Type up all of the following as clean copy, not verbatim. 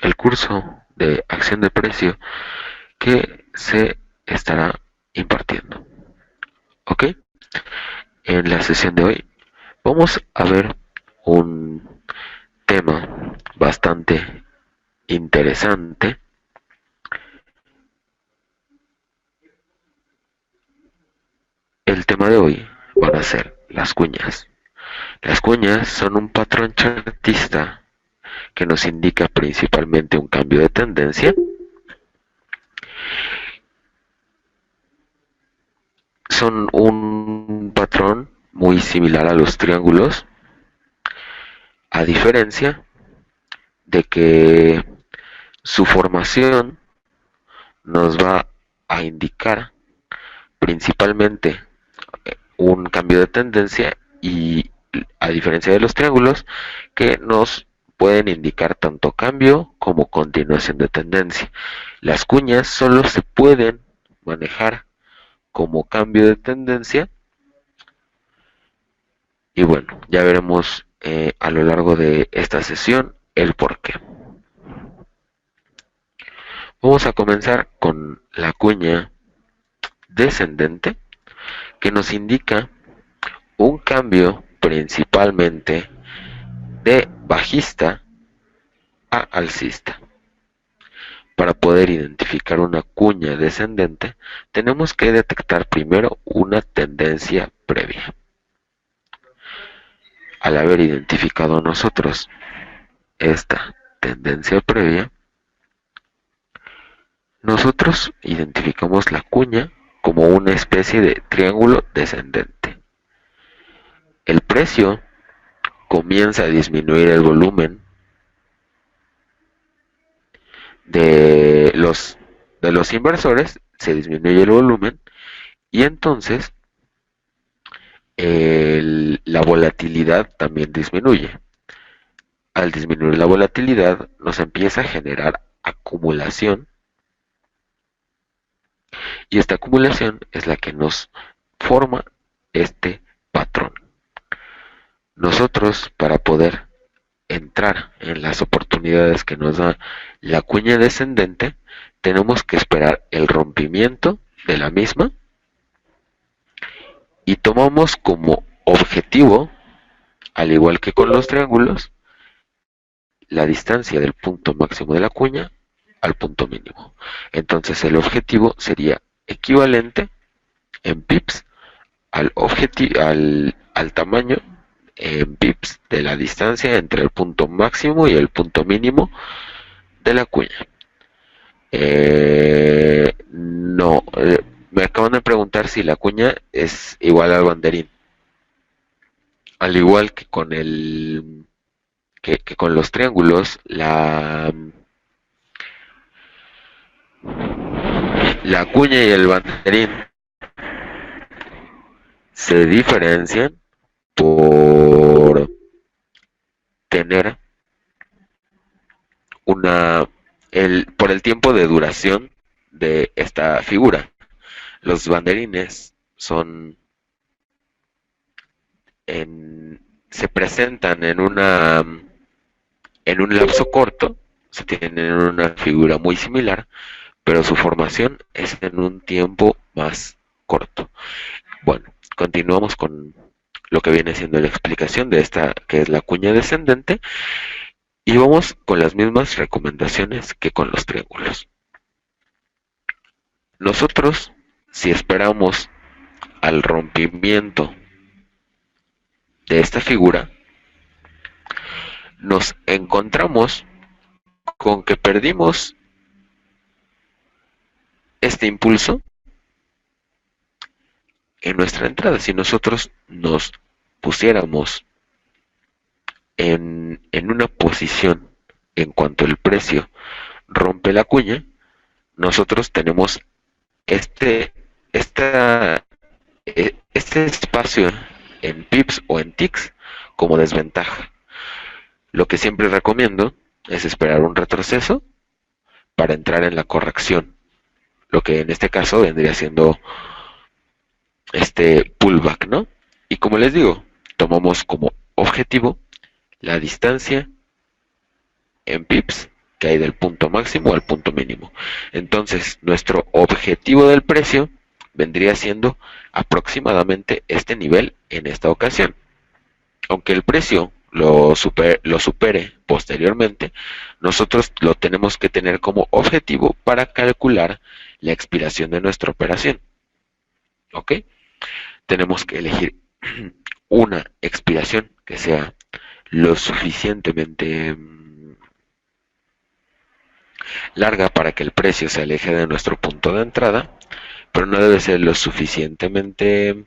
el curso de acción de precio que se estará impartiendo. ¿Ok? En la sesión de hoy vamos a ver un tema bastante interesante. El tema de hoy van a ser las cuñas. Las cuñas son un patrón chartista que nos indica principalmente un cambio de tendencia. Son un patrón muy similar a los triángulos, a diferencia de que su formación nos va a indicar principalmente un cambio de tendencia y a diferencia de los triángulos que nos pueden indicar tanto cambio como continuación de tendencia. Las cuñas solo se pueden manejar como cambio de tendencia y bueno, ya veremos a lo largo de esta sesión el por qué. Vamos a comenzar con la cuña descendente que nos indica un cambio principalmente de bajista a alcista. Para poder identificar una cuña descendente, tenemos que detectar primero una tendencia previa. Al haber identificado nosotros esta tendencia previa, nosotros identificamos la cuña como una especie de triángulo descendente. El precio comienza a disminuir el volumen de los inversores, se disminuye el volumen y entonces la volatilidad también disminuye. Al disminuir la volatilidad nos empieza a generar acumulación y esta acumulación es la que nos forma este patrón. Nosotros para poder entrar en las oportunidades que nos da la cuña descendente tenemos que esperar el rompimiento de la misma y tomamos como objetivo, al igual que con los triángulos, la distancia del punto máximo de la cuña al punto mínimo. Entonces el objetivo sería equivalente en pips al tamaño en pips de la distancia entre el punto máximo y el punto mínimo de la cuña. No, me acaban de preguntar si la cuña es igual al banderín. Al igual que con que con los triángulos, la cuña y el banderín se diferencian por tener por el tiempo de duración de esta figura. Los banderines se presentan en un lapso corto, se tienen una figura muy similar, pero su formación es en un tiempo más corto. Bueno, continuamos con lo que viene siendo la explicación de esta, que es la cuña descendente, y vamos con las mismas recomendaciones que con los triángulos. Nosotros, si esperamos al rompimiento de esta figura, nos encontramos con que perdimos este impulso en nuestra entrada. Si nosotros nos pusiéramos en una posición en cuanto el precio rompe la cuña, nosotros tenemos este, esta, este espacio en pips o en ticks como desventaja. Lo que siempre recomiendo es esperar un retroceso para entrar en la corrección, lo que en este caso vendría siendo este pullback, ¿no? Y como les digo, tomamos como objetivo la distancia en pips que hay del punto máximo al punto mínimo. Entonces, nuestro objetivo del precio vendría siendo aproximadamente este nivel en esta ocasión. Aunque el precio lo supere posteriormente, nosotros lo tenemos que tener como objetivo para calcular la expiración de nuestra operación. ¿Ok? Tenemos que elegir una expiración que sea lo suficientemente larga para que el precio se aleje de nuestro punto de entrada, pero no debe ser lo suficientemente,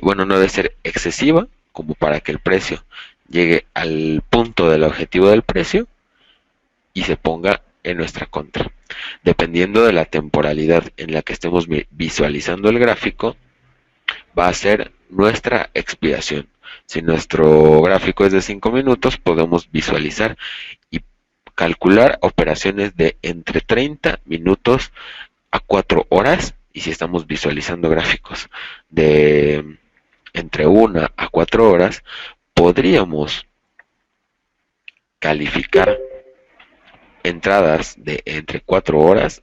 no debe ser excesiva como para que el precio llegue al punto del objetivo del precio y se ponga en nuestra contra. Dependiendo de la temporalidad en la que estemos visualizando el gráfico, va a ser nuestra expiración. Si nuestro gráfico es de 5 minutos, podemos visualizar y calcular operaciones de entre 30 minutos a 4 horas. Y si estamos visualizando gráficos de entre 1 a 4 horas, podríamos calificar entradas de entre 4 horas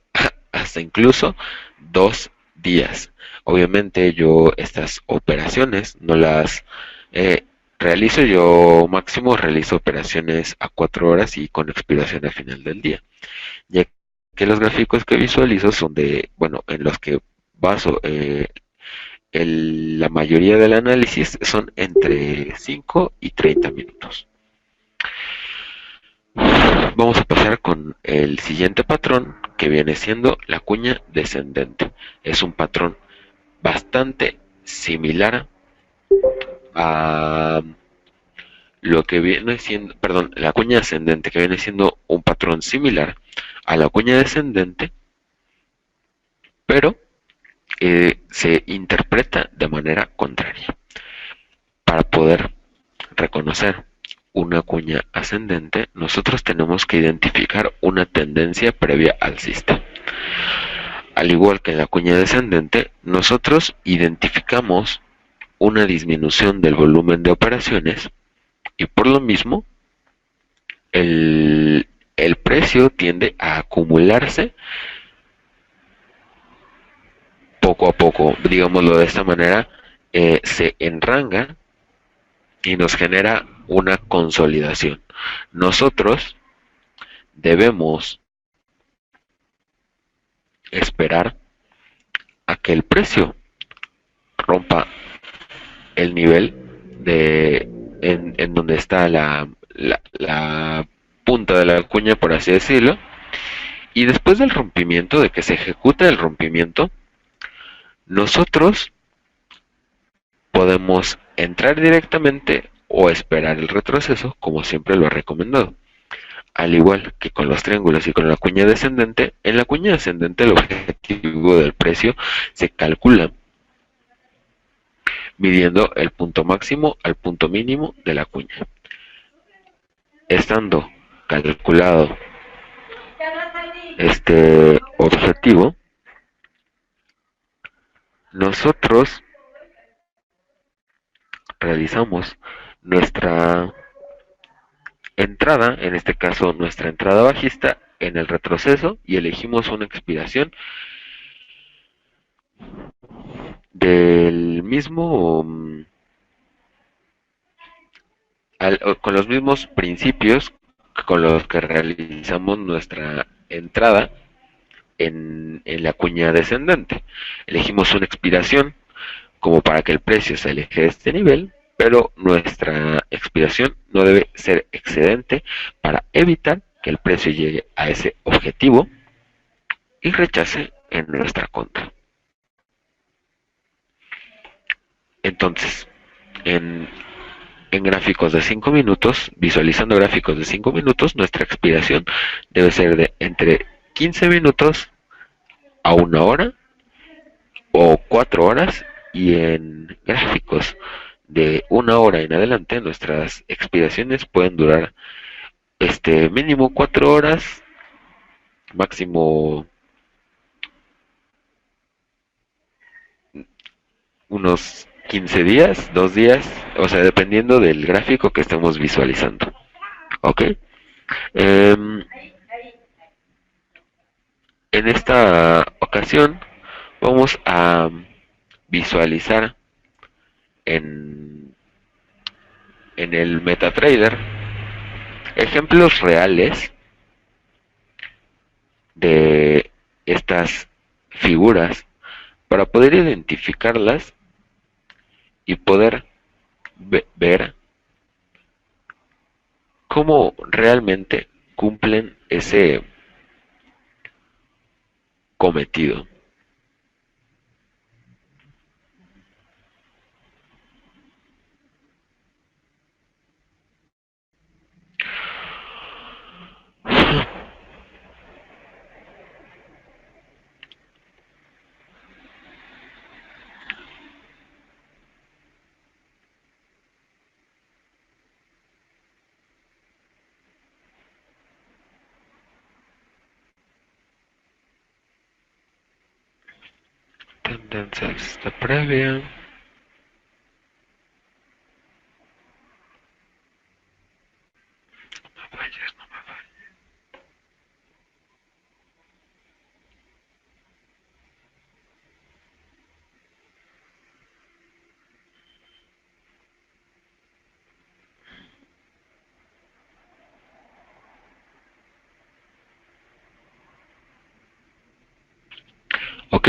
hasta incluso 2 días. Obviamente yo estas operaciones no las realizo, yo máximo realizo operaciones a 4 horas y con expiración al final del día, ya que los gráficos que visualizo son en los que baso la mayoría del análisis son entre 5 y 30 minutos. Vamos a pasar con el siguiente patrón, que viene siendo la cuña descendente. Es un patrón bastante similar a lo que viene siendo, perdón, la cuña ascendente, que viene siendo un patrón similar a la cuña descendente, pero se interpreta de manera contraria. Para poder reconocer una cuña ascendente, nosotros tenemos que identificar una tendencia previa alcista. Al igual que en la cuña descendente, nosotros identificamos una disminución del volumen de operaciones y por lo mismo el precio tiende a acumularse poco a poco, digámoslo de esta manera, se enranga y nos genera una consolidación. Nosotros debemos esperar a que el precio rompa el nivel en donde está la punta de la cuña, por así decirlo, y después del rompimiento, de que se ejecute el rompimiento, nosotros podemos entrar directamente o esperar el retroceso, como siempre lo he recomendado. Al igual que con los triángulos y con la cuña descendente, en la cuña descendente el objetivo del precio se calcula midiendo el punto máximo al punto mínimo de la cuña. Estando calculado este objetivo, nosotros realizamos nuestra entrada, en este caso nuestra entrada bajista, en el retroceso y elegimos una expiración del mismo con los mismos principios con los que realizamos nuestra entrada en la cuña descendente. Elegimos una expiración como para que el precio se aleje de este nivel, pero nuestra expiración no debe ser excedente para evitar que el precio llegue a ese objetivo y rechace en nuestra contra. Entonces, en gráficos de 5 minutos, visualizando gráficos de 5 minutos, nuestra expiración debe ser de entre 15 minutos a 1 hora o 4 horas, y en gráficos de 1 hora en adelante nuestras expiraciones pueden durar mínimo 4 horas, máximo unos 15 días, 2 días, o sea, dependiendo del gráfico que estemos visualizando. ¿Ok? En esta ocasión vamos a visualizar en, en el MetaTrader ejemplos reales de estas figuras para poder identificarlas y poder ver cómo realmente cumplen ese cometido. Tendencias de previa. Ok.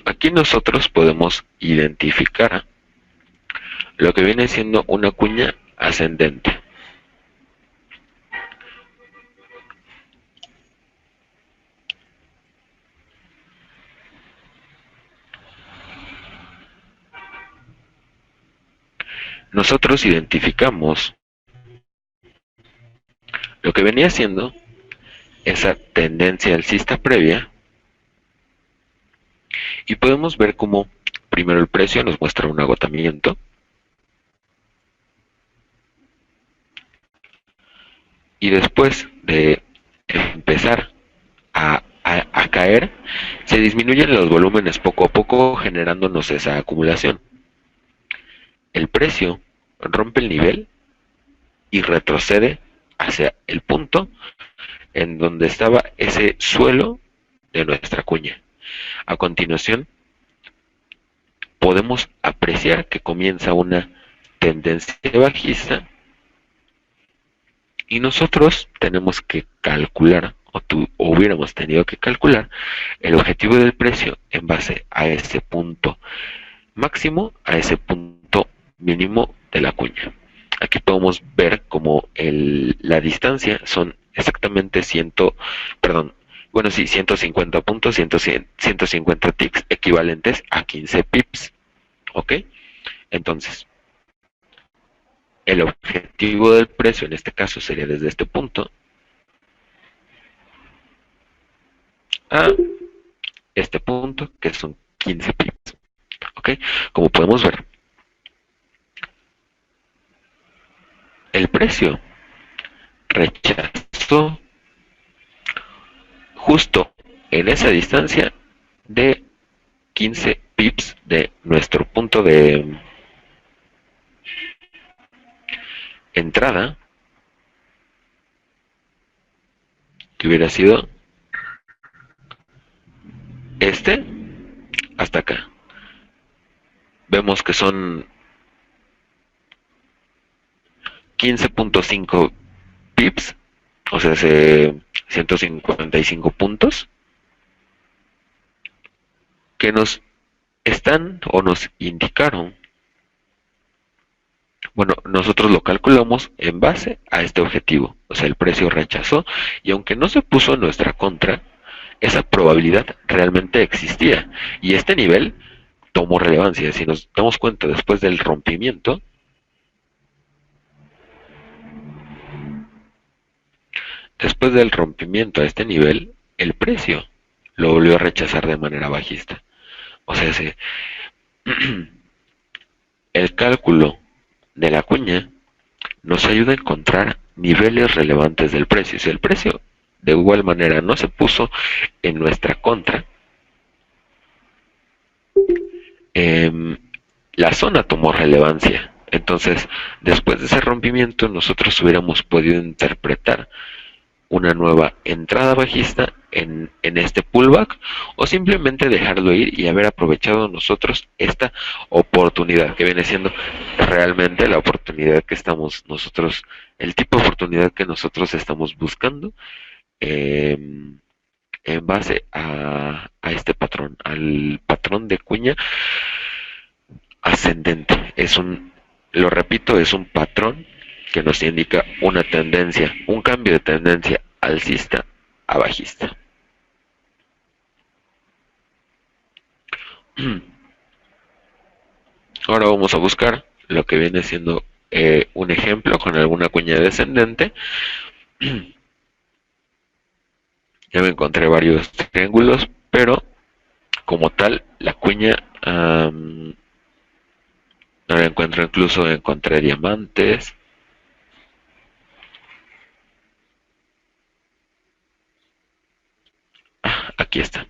Aquí nosotros podemos identificar lo que viene siendo una cuña ascendente. Nosotros identificamos lo que venía siendo esa tendencia alcista previa y podemos ver cómo primero el precio nos muestra un agotamiento y después de empezar a caer, se disminuyen los volúmenes poco a poco generándonos esa acumulación. El precio rompe el nivel y retrocede hacia el punto en donde estaba ese suelo de nuestra cuña. A continuación, podemos apreciar que comienza una tendencia bajista y nosotros tenemos que calcular, o hubiéramos tenido que calcular, el objetivo del precio en base a ese punto máximo, a ese punto mínimo de la cuña. Aquí podemos ver como la distancia son exactamente 150 puntos, 150 ticks equivalentes a 15 pips. ¿Ok? Entonces, el objetivo del precio en este caso sería desde este punto a este punto, que son 15 pips. ¿Ok? Como podemos ver, el precio rechazó justo en esa distancia de 15 pips de nuestro punto de entrada, que hubiera sido este hasta acá. Vemos que son 15.5 pips, o sea, 155 puntos, que nos están o nos indicaron, bueno, nosotros lo calculamos en base a este objetivo, o sea, el precio rechazó y aunque no se puso en nuestra contra, esa probabilidad realmente existía y este nivel tomó relevancia. Si nos damos cuenta después del rompimiento, a este nivel, el precio lo volvió a rechazar de manera bajista. O sea, el cálculo de la cuña nos ayuda a encontrar niveles relevantes del precio. Si el precio de igual manera no se puso en nuestra contra, la zona tomó relevancia. Entonces, después de ese rompimiento, nosotros hubiéramos podido interpretar una nueva entrada bajista en este pullback, o simplemente dejarlo ir y haber aprovechado nosotros esta oportunidad que viene siendo realmente la oportunidad que estamos nosotros, el tipo de oportunidad que nosotros estamos buscando, eh, en base a este patrón, al patrón de cuña ascendente. Lo repito, es un patrón que nos indica una tendencia, un cambio de tendencia alcista a bajista. Ahora vamos a buscar lo que viene siendo un ejemplo con alguna cuña descendente. Ya me encontré varios triángulos, pero como tal, la cuña no la encuentro, incluso encontré diamantes. Aquí está.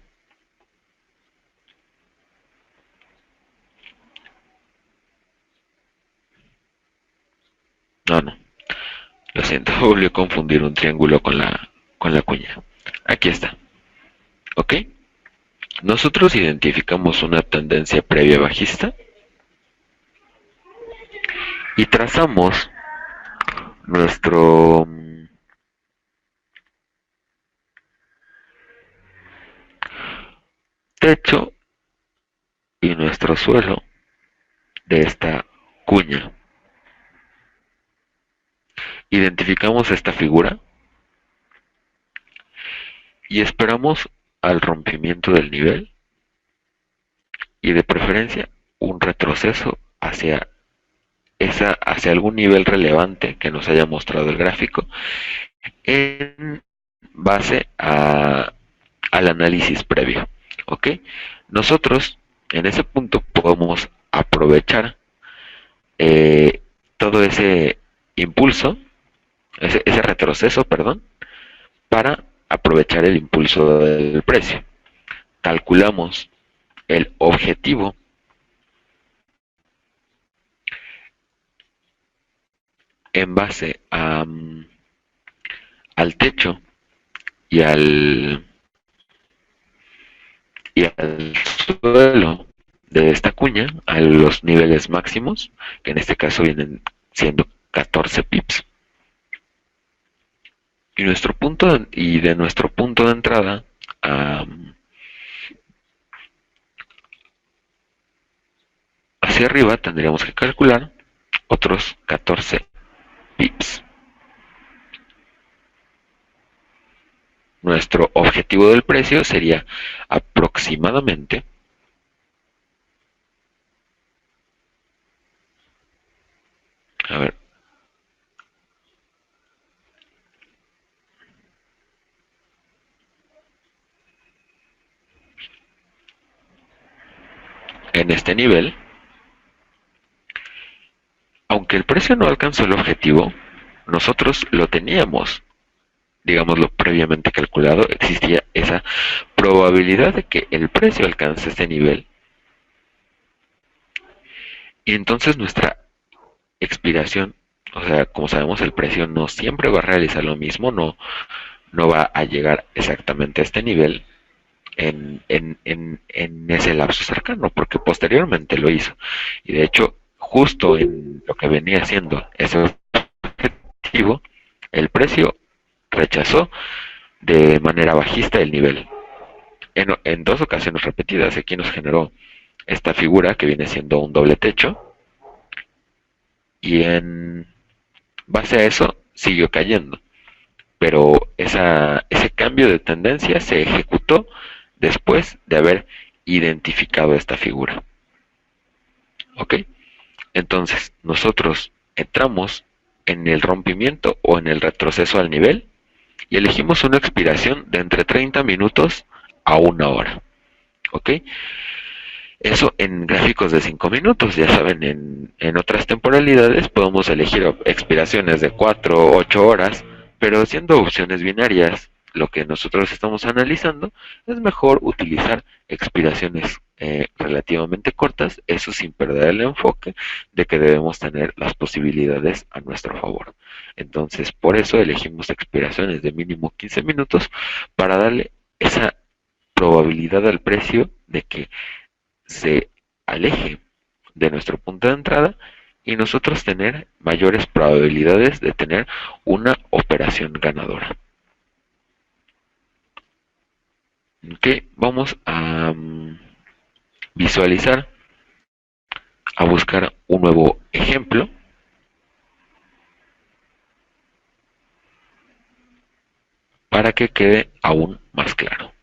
No, lo siento, volví a confundir un triángulo con la cuña. Aquí está. ¿Ok? Nosotros identificamos una tendencia previa bajista y trazamos nuestro techo y nuestro suelo de esta cuña. Identificamos esta figura y esperamos al rompimiento del nivel y de preferencia un retroceso hacia algún nivel relevante que nos haya mostrado el gráfico en base al análisis previo. ¿Ok? Nosotros en ese punto podemos aprovechar todo ese impulso, ese retroceso, perdón, para aprovechar el impulso del precio. Calculamos el objetivo en base al techo y al suelo de esta cuña, a los niveles máximos, que en este caso vienen siendo 14 pips. Y de nuestro punto de entrada hacia arriba tendríamos que calcular otros 14 pips. Nuestro objetivo del precio sería aproximadamente en este nivel. Aunque el precio no alcanzó el objetivo, nosotros lo teníamos, digámoslo, previamente calculado. Existía esa probabilidad de que el precio alcance este nivel. Y entonces nuestra expiración, o sea, como sabemos, el precio no siempre va a realizar lo mismo, no va a llegar exactamente a este nivel en ese lapso cercano, porque posteriormente lo hizo. Y de hecho, justo en lo que venía siendo ese objetivo, el precio rechazó de manera bajista el nivel. En dos ocasiones repetidas, aquí nos generó esta figura que viene siendo un doble techo, y en base a eso siguió cayendo, pero ese cambio de tendencia se ejecutó después de haber identificado esta figura. ¿Ok? Entonces nosotros entramos en el rompimiento o en el retroceso al nivel y elegimos una expiración de entre 30 minutos a 1 hora. ¿Ok? Eso en gráficos de 5 minutos. Ya saben, en otras temporalidades podemos elegir expiraciones de 4 o 8 horas, pero siendo opciones binarias, lo que nosotros estamos analizando, es mejor utilizar expiraciones relativamente cortas, eso sin perder el enfoque de que debemos tener las posibilidades a nuestro favor. Entonces, por eso elegimos expiraciones de mínimo 15 minutos para darle esa probabilidad al precio de que se aleje de nuestro punto de entrada y nosotros tener mayores probabilidades de tener una operación ganadora. Ok, vamos a visualizar, a buscar un nuevo ejemplo para que quede aún más claro.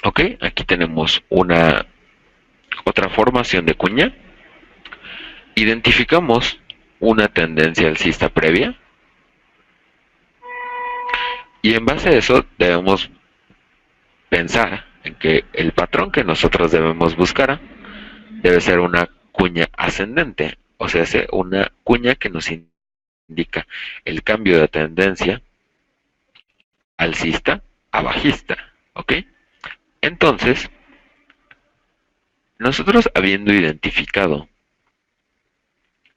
Ok, aquí tenemos una otra formación de cuña. Identificamos una tendencia alcista previa y en base a eso debemos pensar en que el patrón que nosotros debemos buscar debe ser una cuña ascendente, o sea, una cuña que nos indica el cambio de tendencia alcista a bajista, ¿ok? Entonces, nosotros habiendo identificado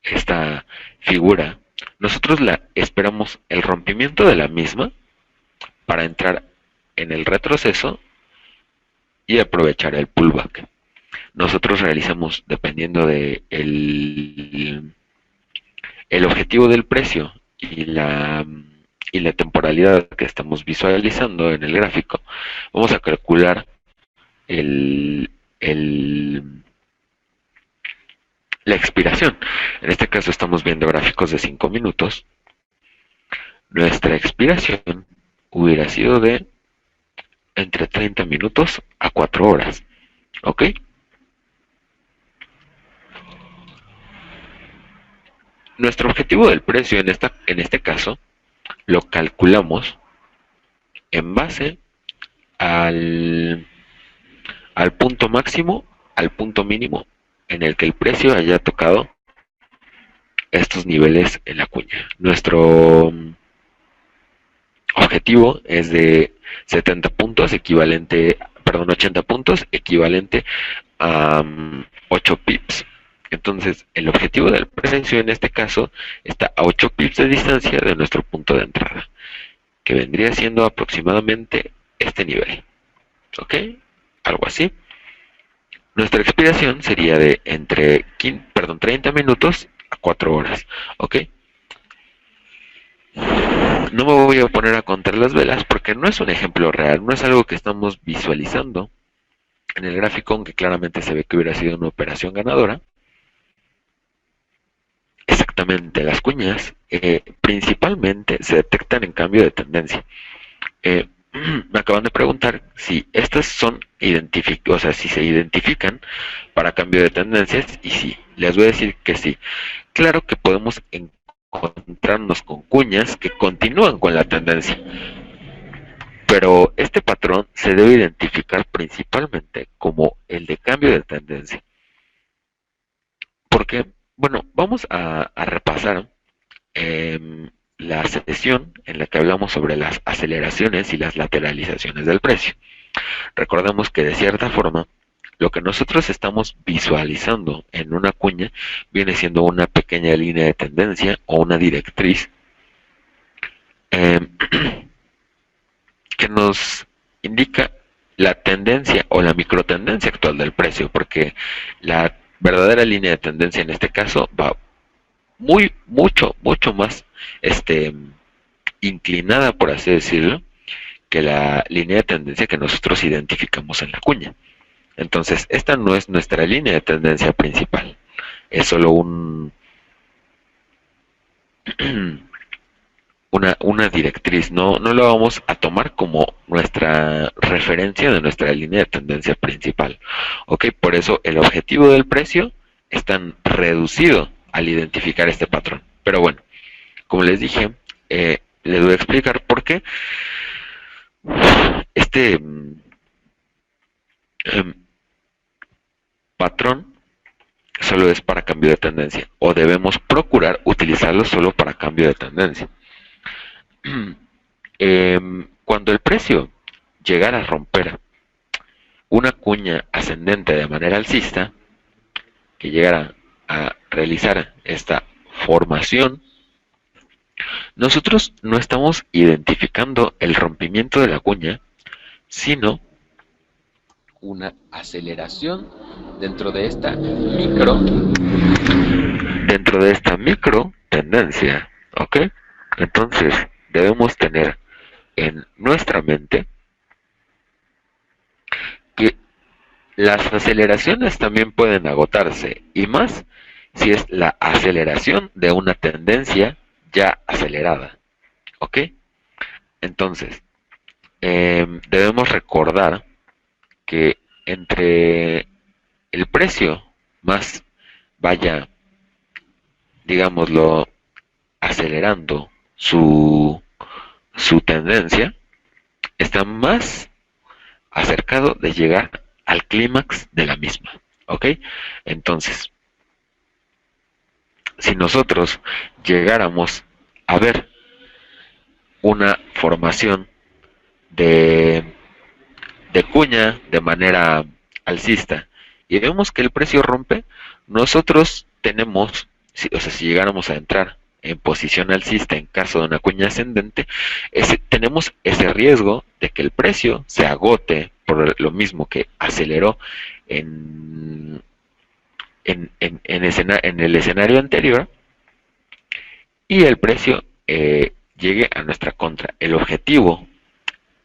esta figura, nosotros la esperamos el rompimiento de la misma para entrar en el retroceso y aprovechar el pullback. Nosotros realizamos, dependiendo de el objetivo del precio y la temporalidad que estamos visualizando en el gráfico, vamos a calcular el, el, la expiración. En este caso estamos viendo gráficos de 5 minutos. Nuestra expiración hubiera sido de entre 30 minutos a 4 horas. ¿Ok? Nuestro objetivo del precio en este caso lo calculamos en base al, al punto máximo, al punto mínimo en el que el precio haya tocado estos niveles en la cuña. Nuestro objetivo es de 70 puntos, equivalente, perdón, 80 puntos, equivalente a 8 pips. Entonces, el objetivo del precio en este caso está a 8 pips de distancia de nuestro punto de entrada, que vendría siendo aproximadamente este nivel. ¿Ok? Algo así. Nuestra expiración sería de entre 30 minutos a 4 horas. ¿Ok? No me voy a poner a contar las velas porque no es un ejemplo real, no es algo que estamos visualizando en el gráfico, aunque claramente se ve que hubiera sido una operación ganadora. Exactamente, las cuñas principalmente se detectan en cambio de tendencia. Me acaban de preguntar si estas son o sea, si se identifican para cambio de tendencias y sí, les voy a decir que sí. Claro que podemos encontrarnos con cuñas que continúan con la tendencia, pero este patrón se debe identificar principalmente como el de cambio de tendencia. Porque, bueno, vamos a repasar la sesión en la que hablamos sobre las aceleraciones y las lateralizaciones del precio. Recordemos que de cierta forma lo que nosotros estamos visualizando en una cuña viene siendo una pequeña línea de tendencia o una directriz eh, que nos indica la tendencia o la microtendencia actual del precio, porque la verdadera línea de tendencia en este caso va mucho más este, inclinada, por así decirlo, que la línea de tendencia que nosotros identificamos en la cuña. Entonces, esta no es nuestra línea de tendencia principal, es solo una directriz, no lo vamos a tomar como nuestra referencia de nuestra línea de tendencia principal. Ok, por eso el objetivo del precio es tan reducido al identificar este patrón. Pero bueno, como les dije, les voy a explicar por qué este patrón solo es para cambio de tendencia, o debemos procurar utilizarlo solo para cambio de tendencia. Cuando el precio llegara a romper una cuña ascendente de manera alcista, que llegara a realizar esta formación, nosotros no estamos identificando el rompimiento de la cuña, sino una aceleración dentro de esta micro tendencia, ¿ok? Entonces debemos tener en nuestra mente que las aceleraciones también pueden agotarse, y más si es la aceleración de una tendencia ya acelerada, ¿ok? Entonces, debemos recordar que entre el precio más vaya, digámoslo, acelerando su tendencia, está más acercado de llegar al clímax de la misma, ¿ok? Entonces, si nosotros llegáramos a ver una formación de, de cuña de manera alcista y vemos que el precio rompe, nosotros tenemos, si llegáramos a entrar en posición alcista en caso de una cuña ascendente, tenemos ese riesgo de que el precio se agote por lo mismo que aceleró en el escenario anterior, y el precio llegue a nuestra contra. El objetivo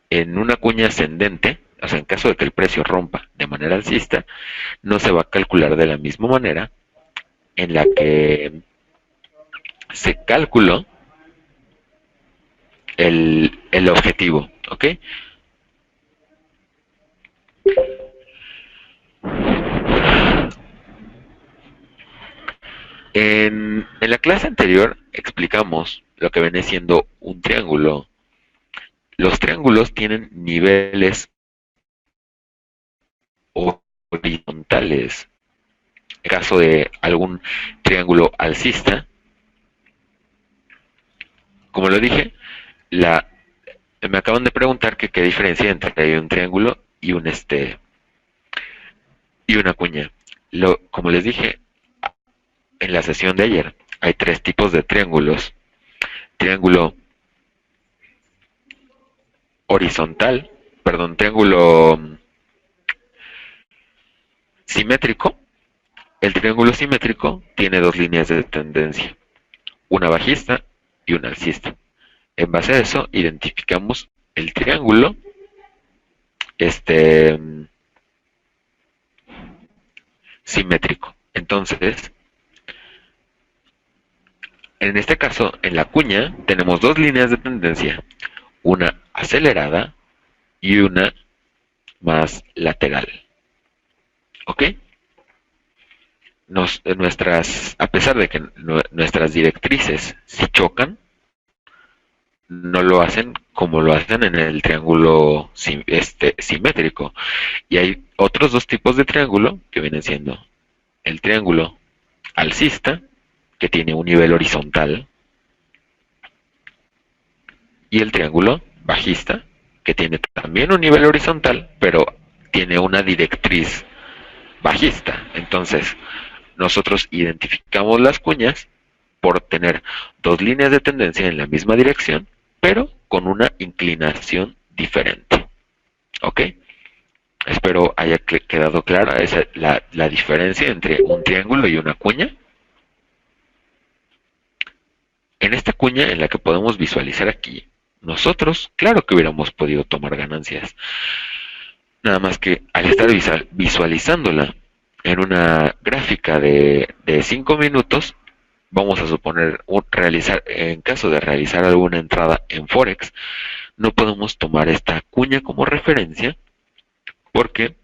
en una cuña ascendente, o sea, en caso de que el precio rompa de manera alcista, no se va a calcular de la misma manera en la que se calculó el objetivo, ¿ok? En la clase anterior explicamos lo que viene siendo un triángulo. Los triángulos tienen niveles horizontales. En caso de algún triángulo alcista, como lo dije, me acaban de preguntar que qué diferencia entre un triángulo y y una cuña. Como les dije en la sesión de ayer, hay tres tipos de triángulos: triángulo horizontal, perdón, triángulo simétrico. El triángulo simétrico tiene dos líneas de tendencia, una bajista y una alcista. En base a eso identificamos el triángulo simétrico. Entonces, en este caso, en la cuña tenemos dos líneas de tendencia, una acelerada y una más lateral. ¿Ok? A pesar de que nuestras directrices si chocan, no lo hacen como lo hacen en el triángulo simétrico. Y hay otros dos tipos de triángulo que vienen siendo el triángulo alcista, que tiene un nivel horizontal, y el triángulo bajista, que tiene también un nivel horizontal, pero tiene una directriz bajista. Entonces, nosotros identificamos las cuñas por tener dos líneas de tendencia en la misma dirección, pero con una inclinación diferente. ¿Ok? Espero haya quedado clara la diferencia entre un triángulo y una cuña. cuña en la que podemos visualizar aquí. Nosotros, claro que hubiéramos podido tomar ganancias. Nada más que al estar visualizándola en una gráfica de 5 minutos, vamos a suponer realizar, en caso de realizar alguna entrada en Forex, no podemos tomar esta cuña como referencia porque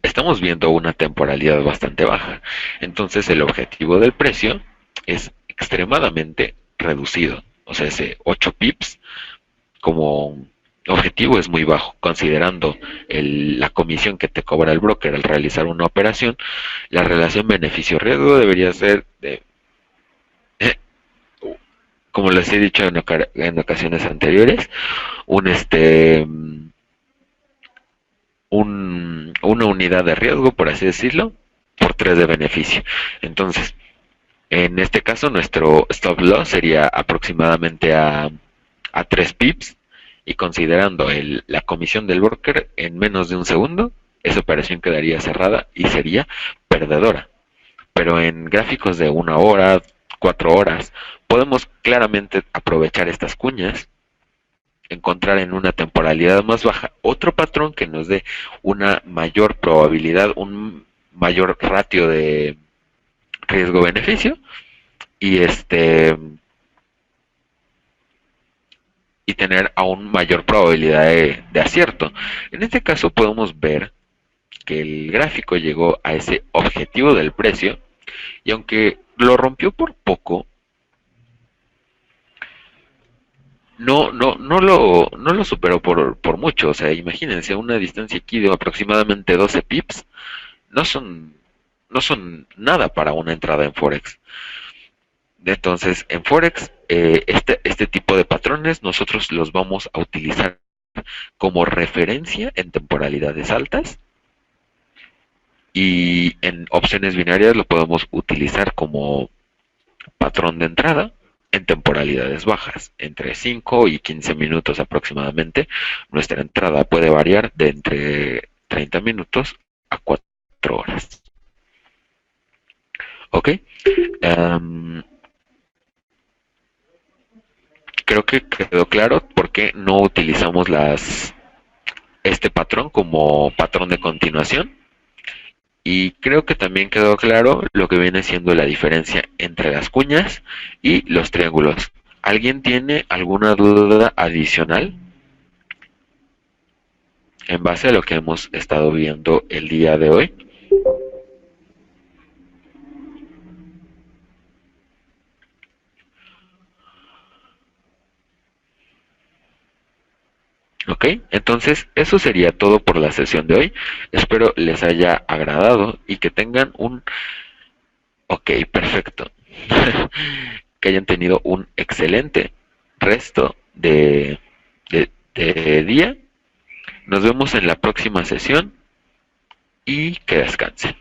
estamos viendo una temporalidad bastante baja. Entonces el objetivo del precio es extremadamente reducido. O sea, ese 8 pips como objetivo es muy bajo, considerando la comisión que te cobra el broker al realizar una operación. La relación beneficio-riesgo debería ser de, como les he dicho en ocasiones anteriores, un una unidad de riesgo, por así decirlo, por 3 de beneficio. Entonces, en este caso, nuestro stop loss sería aproximadamente a 3 pips, y considerando la comisión del broker en menos de un segundo, esa operación quedaría cerrada y sería perdedora. Pero en gráficos de 1 hora, 4 horas, podemos claramente aprovechar estas cuñas, encontrar en una temporalidad más baja otro patrón que nos dé una mayor probabilidad, un mayor ratio de riesgo-beneficio, y y tener aún mayor probabilidad de acierto. En este caso podemos ver que el gráfico llegó a ese objetivo del precio, y aunque lo rompió por poco, no lo superó por mucho. O sea, imagínense una distancia aquí de aproximadamente 12 pips, no son, no son nada para una entrada en Forex. Entonces, en Forex, este tipo de patrones nosotros los vamos a utilizar como referencia en temporalidades altas, y en opciones binarias lo podemos utilizar como patrón de entrada en temporalidades bajas, entre 5 y 15 minutos aproximadamente. Nuestra entrada puede variar de entre 30 minutos a 4 horas. ¿Ok? Um, Creo que quedó claro por qué no utilizamos este patrón como patrón de continuación. Y creo que también quedó claro lo que viene siendo la diferencia entre las cuñas y los triángulos. ¿Alguien tiene alguna duda adicional en base a lo que hemos estado viendo el día de hoy? Ok, entonces eso sería todo por la sesión de hoy. Espero les haya agradado y que tengan un... Ok, perfecto. Que hayan tenido un excelente resto de día. Nos vemos en la próxima sesión y que descansen.